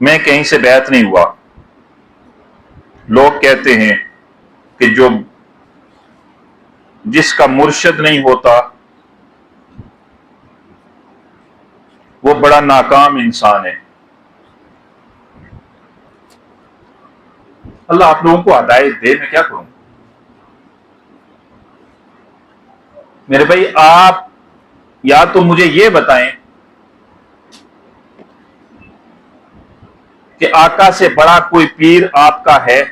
मैं कहीं से बैत नहीं हुआ। लोग कहते हैं कि जो जिसका मुर्शिद नहीं होता वो बड़ा नाकाम इंसान है। अल्लाह आप लोगों को हिदायत दे, मैं क्या करूं। मेरे भाई, आप या तो मुझे ये बताएं कि आका से बड़ा कोई पीर आपका है,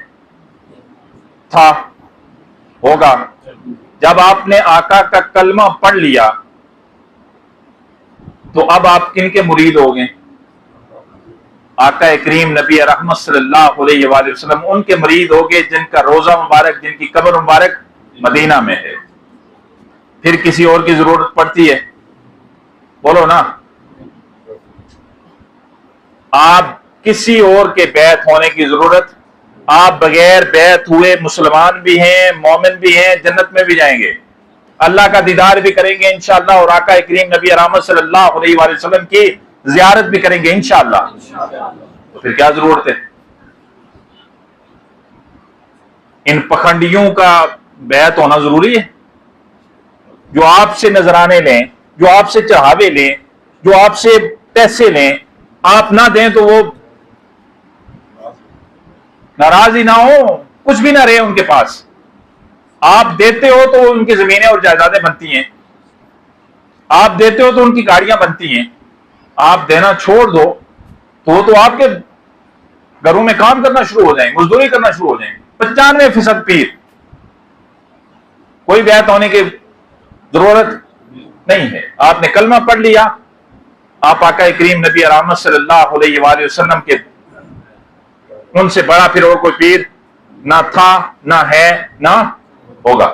था, होगा। जब आपने आका का कलमा पढ़ लिया तो अब आप किन के मुरीद हो गए? आका करीम नबी रहमत सल्लल्लाहु अलैहि वसल्लम उनके मुरीद हो गए जिनका रोजा मुबारक, जिनकी कब्र मुबारक मदीना में है। फिर किसी और की जरूरत पड़ती है? बोलो ना। आप किसी और के बैत होने की जरूरत, आप बगैर बैत हुए मुसलमान भी हैं, मोमिन भी हैं, जन्नत में भी जाएंगे, अल्लाह का दीदार भी करेंगे इंशाअल्लाह, और आका करीम नबी रहमत सल्लल्लाहु अलैहि वसल्लम की जियारत भी करेंगे इंशाअल्लाह। तो फिर क्या जरूरत है? इन पखंडियों का बैत होना जरूरी है? जो आपसे नजराने लें, जो आपसे चढ़ावे लें, जो आपसे पैसे लें, आप ना दें तो वो नाराज ही ना हो, कुछ भी ना रहे उनके पास। आप देते हो तो उनकी जमीनें और जायदादें बनती हैं, आप देते हो तो उनकी गाड़ियां बनती हैं। आप देना छोड़ दो तो वो तो आपके घरों में काम करना शुरू हो जाएंगे, मजदूरी करना शुरू हो जाएंगे। 95% पीर, कोई बैत होने की जरूरत नहीं है। आपने कलमा पढ़ लिया, आप आका करीम नबी रहमत सल्लल्लाहु अलैहि वसल्लम के, उनसे बड़ा फिर और कोई पीर ना था, ना है, ना होगा।